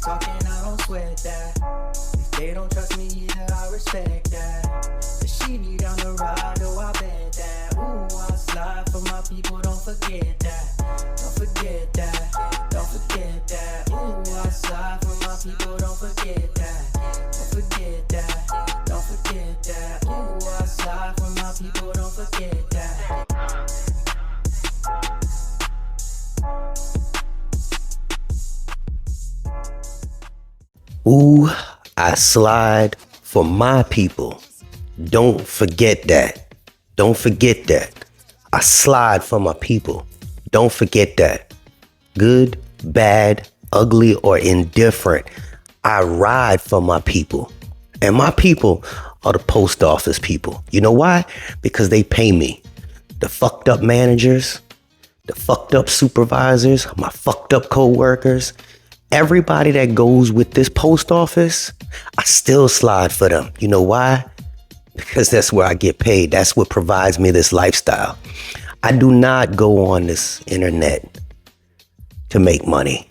talking, I don't sweat that. If they don't trust me either, I respect that. But she need down the ride, oh, I bet that. Ooh, I slide for my people, don't forget that. Don't forget that. Don't forget that. Ooh, I slide for my people, don't forget that. Don't forget that. Don't forget that. Ooh, I slide for my people, don't forget that. Ooh, I slide for my people. Don't forget that. Don't forget that. I slide for my people. Don't forget that. Good, bad, ugly, or indifferent, I ride for my people. And my people are the post office people. You know why? Because they pay me. The fucked up managers, the fucked up supervisors, my fucked up co-workers, everybody that goes with this post office, I still slide for them. You know why? Because that's where I get paid. That's what provides me this lifestyle. I do not go on this internet to make money.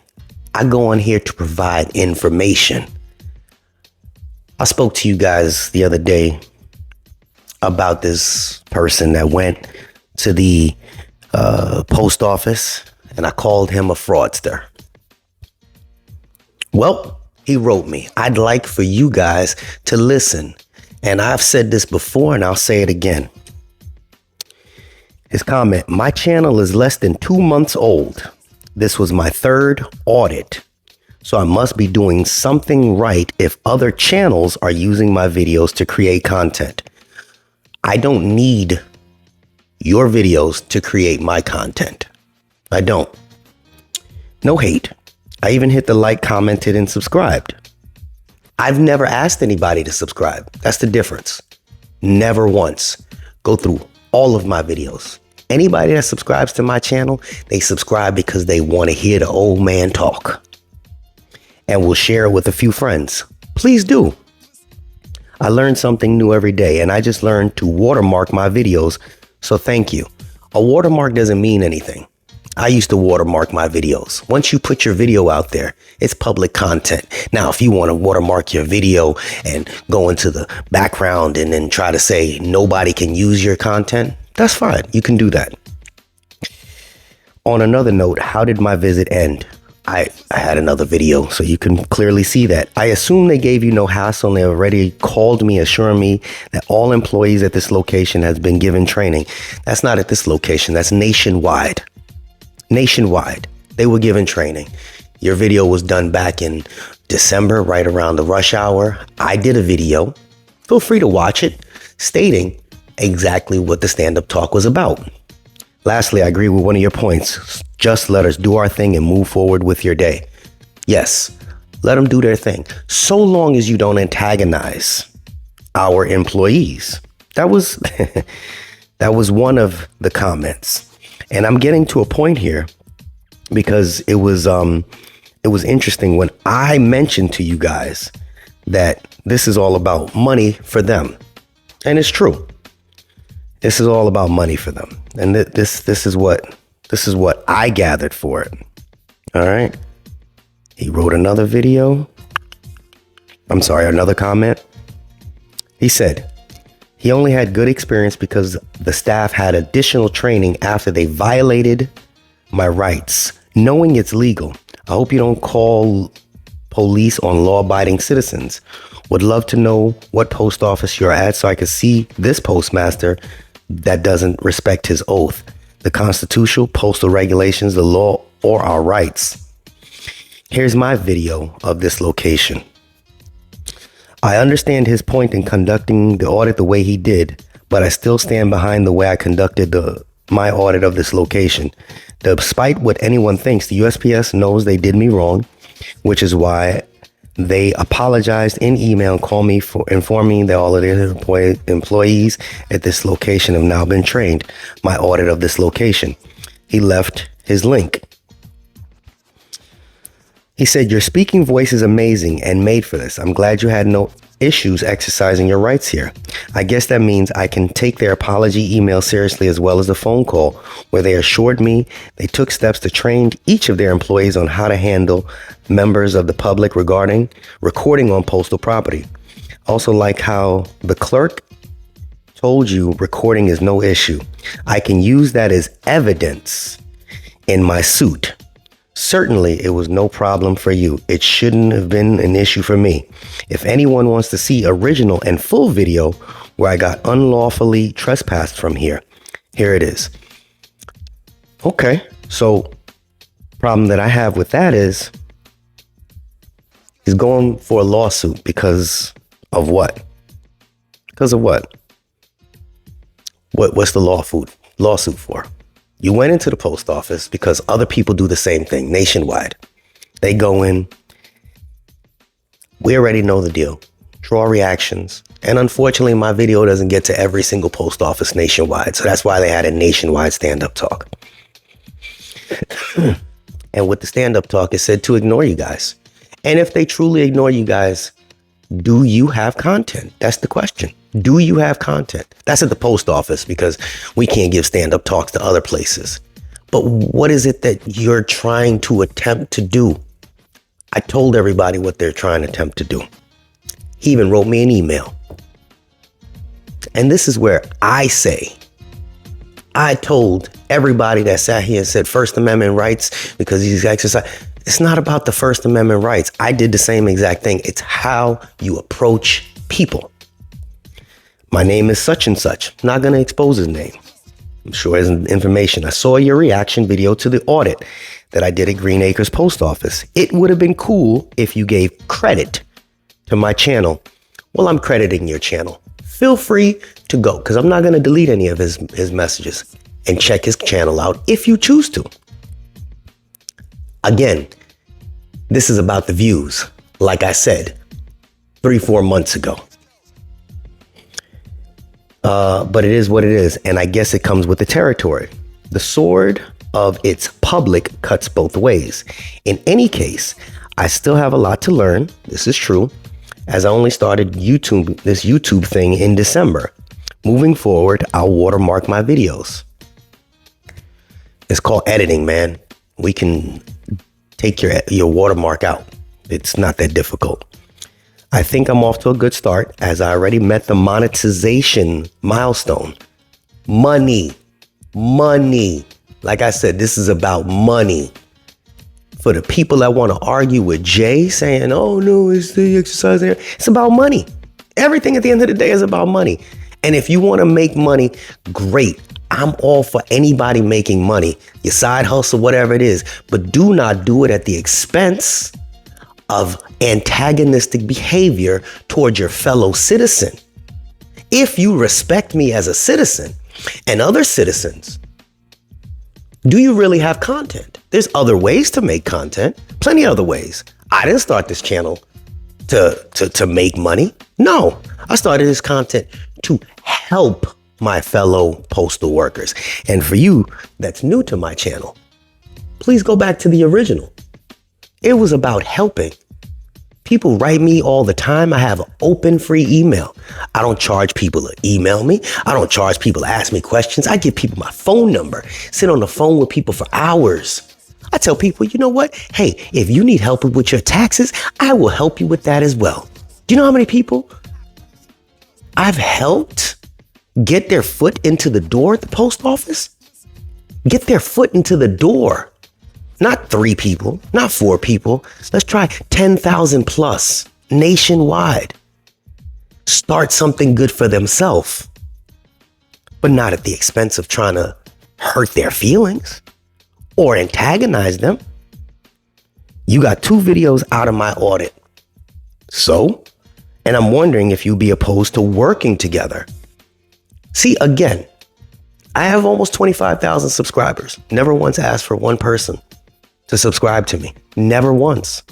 I go on here to provide information. I spoke to you guys the other day about this person that went to the post office, and I called him a fraudster. Well, he wrote me. I'd like for you guys to listen. And I've said this before and I'll say it again. His comment, my channel is less than 2 months old. This was my third audit. So I must be doing something right if other channels are using my videos to create content. I don't need your videos to create my content. I don't. No hate. I even hit the like, commented, and subscribed. I've never asked anybody to subscribe. That's the difference. Never once. Go through all of my videos. Anybody that subscribes to my channel, they subscribe because they want to hear the old man talk. And will share it with a few friends. Please do. I learn something new every day, and I just learned to watermark my videos, so thank you. A watermark doesn't mean anything. I used to watermark my videos. Once you put your video out there, it's public content. Now, if you want to watermark your video and go into the background and then try to say nobody can use your content, that's fine. You can do that. On another note, how did my visit end? I had another video, so you can clearly see that. I assume they gave you no hassle and they already called me, assuring me that all employees at this location has been given training. That's not at this location. That's nationwide. Nationwide. They were given training. Your video was done back in December, right around the rush hour. I did a video. Feel free to watch it, stating exactly what the stand-up talk was about. Lastly, I agree with one of your points. Just let us do our thing and move forward with your day. Yes, let them do their thing. So long as you don't antagonize our employees. That was that was one of the comments. And I'm getting to a point here because it was interesting when I mentioned to you guys that this is all about money for them. And it's true. This is all about money for them. And this is what I gathered for it. All right. He wrote another video. I'm sorry, another comment. He said, he only had good experience because the staff had additional training after they violated my rights, knowing it's legal. I hope you don't call police on law-abiding citizens. Would love to know what post office you're at so I can see this postmaster that doesn't respect his oath, the constitutional, postal regulations, the law, or our rights. Here's my video of this location. I understand his point in conducting the audit the way he did, but I still stand behind the way I conducted my audit of this location. Despite what anyone thinks, the USPS knows they did me wrong, which is why they apologized in email and called me for informing that all of their employees at this location have now been trained. My audit of this location. He left his link. He said, your speaking voice is amazing and made for this. I'm glad you had no issues exercising your rights here. I guess that means I can take their apology email seriously as well as the phone call where they assured me they took steps to train each of their employees on how to handle members of the public regarding recording on postal property. Also like how the clerk told you recording is no issue. I can use that as evidence in my suit. Certainly, it was no problem for you. It shouldn't have been an issue for me. If anyone wants to see original and full video where I got unlawfully trespassed from here it is. Okay, so problem that I have with that is he's going for a lawsuit because of what? Because of what? What's the lawsuit for? You went into the post office because other people do the same thing nationwide. They go in. We already know the deal. Draw reactions. And unfortunately, my video doesn't get to every single post office nationwide. So that's why they had a nationwide stand-up talk. And with the stand-up talk, it said to ignore you guys. And if they truly ignore you guys, do you have content? That's the question. Do you have content? That's at the post office because we can't give stand-up talks to other places. But what is it that you're trying to attempt to do? I told everybody what they're trying to attempt to do. He even wrote me an email. And this is where I say, I told everybody that sat here and said First Amendment rights because he's exercising. It's not about the First Amendment rights. I did the same exact thing. It's how you approach people. My name is such and such. Not going to expose his name. I'm sure there's information. I saw your reaction video to the audit that I did at Green Acres Post Office. It would have been cool if you gave credit to my channel. Well, I'm crediting your channel. Feel free to go because I'm not going to delete any of his messages and check his channel out if you choose to. Again, this is about the views, like I said 3-4 months ago. But it is what it is. And I guess it comes with the territory. The sword of its public cuts both ways. In any case, I still have a lot to learn. This is true, as I only started this YouTube thing in December. Moving forward, I'll watermark my videos. It's called editing, man. We can take your watermark out. It's not that difficult. I think I'm off to a good start as I already met the monetization milestone. Money. Like I said, this is about money. For the people that want to argue with Jay saying, oh no, it's the exercise there. It's about money. Everything at the end of the day is about money. And if you want to make money, great. I'm all for anybody making money, your side hustle, whatever it is, but do not do it at the expense of antagonistic behavior toward your fellow citizen. If you respect me as a citizen and other citizens, do you really have content? There's other ways to make content, plenty of other ways. I didn't start this channel to make money. No, I started this content to help my fellow postal workers. And for you that's new to my channel, please go back to the original. It was about helping. People write me all the time. I have an open free email. I don't charge people to email me. I don't charge people to ask me questions. I give people my phone number, sit on the phone with people for hours. I tell people, you know what? Hey, if you need help with your taxes, I will help you with that as well. Do you know how many people I've helped get their foot into the door at the post office? Get their foot into the door. Not 3 people, not 4 people. Let's try 10,000 plus nationwide. Start something good for themselves, but not at the expense of trying to hurt their feelings or antagonize them. You got 2 videos out of my audit. So, and I'm wondering if you'd be opposed to working together. See, again, I have almost 25,000 subscribers. Never once asked for one person to subscribe to me. Never once.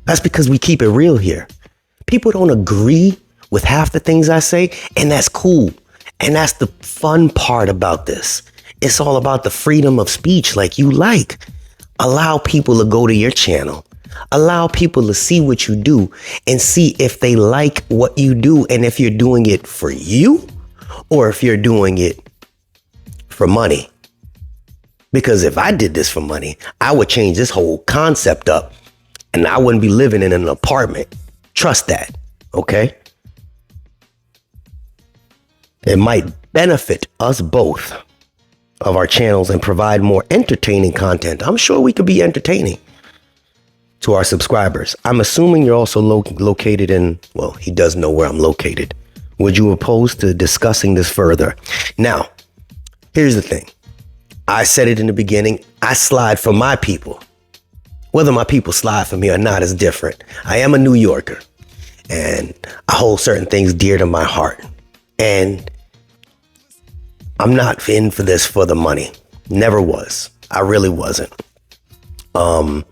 That's because we keep it real here. People don't agree with half the things I say, and that's cool. And that's the fun part about this. It's all about the freedom of speech like you like. Allow people to go to your channel, Allow people to see what you do and see if they like what you do and if you're doing it for you or if you're doing it for money. Because if I did this for money, I would change this whole concept up and I wouldn't be living in an apartment. Trust that, okay? It might benefit us both of our channels and provide more entertaining content. I'm sure we could be entertaining to our subscribers. I'm assuming you're also located in, well, he does know where I'm located. Would you oppose to discussing this further? Now, here's the thing. I said it in the beginning. I slide for my people. Whether my people slide for me or not is different. I am a New Yorker and I hold certain things dear to my heart. And I'm not in for this for the money. Never was. I really wasn't. And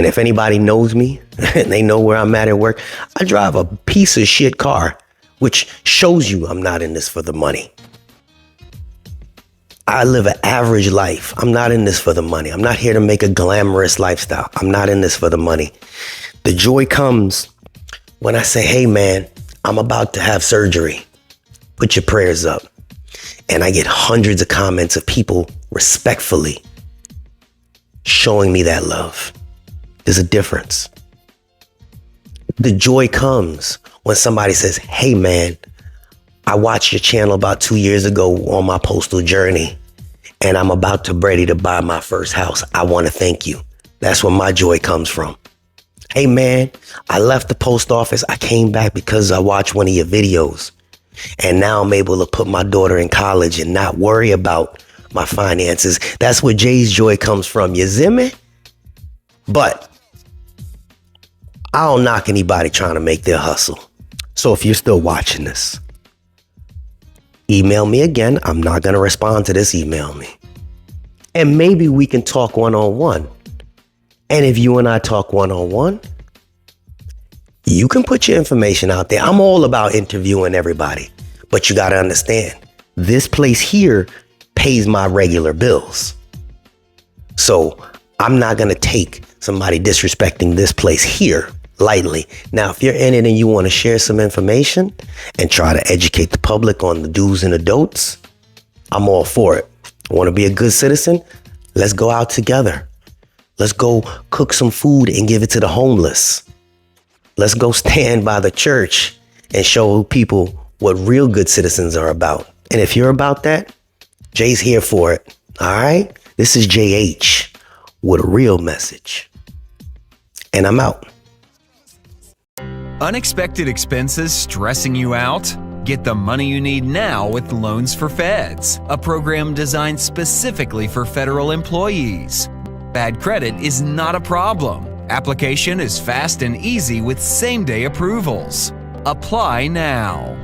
if anybody knows me and they know where I'm at work, I drive a piece of shit car, which shows you I'm not in this for the money. I live an average life. I'm not in this for the money. I'm not here to make a glamorous lifestyle. I'm not in this for the money. The joy comes when I say, hey man, I'm about to have surgery. Put your prayers up. And I get hundreds of comments of people respectfully showing me that love. There's a difference. The joy comes when somebody says, hey man, I watched your channel about 2 years ago on my postal journey and I'm about to ready to buy my first house. I want to thank you. That's where my joy comes from. Hey man, I left the post office. I came back because I watched one of your videos and now I'm able to put my daughter in college and not worry about my finances. That's where Jay's joy comes from. You see me? But I don't knock anybody trying to make their hustle. So if you're still watching this, email me again. I'm not going to respond to this. Email me. And maybe we can talk one-on-one. And if you and I talk one-on-one, you can put your information out there. I'm all about interviewing everybody. But you got to understand, this place here pays my regular bills. So I'm not going to take somebody disrespecting this place here lightly. Now, if you're in it and you want to share some information and try to educate the public on the do's and the don'ts, I'm all for it. I want to be a good citizen. Let's go out together. Let's go cook some food and give it to the homeless. Let's go stand by the church and show people what real good citizens are about. And if you're about that, Jay's here for it. All right? This is JH with a real message. And I'm out. Unexpected expenses stressing you out? Get the money you need now with Loans for Feds, a program designed specifically for federal employees. Bad credit is not a problem. Application is fast and easy with same-day approvals. Apply now.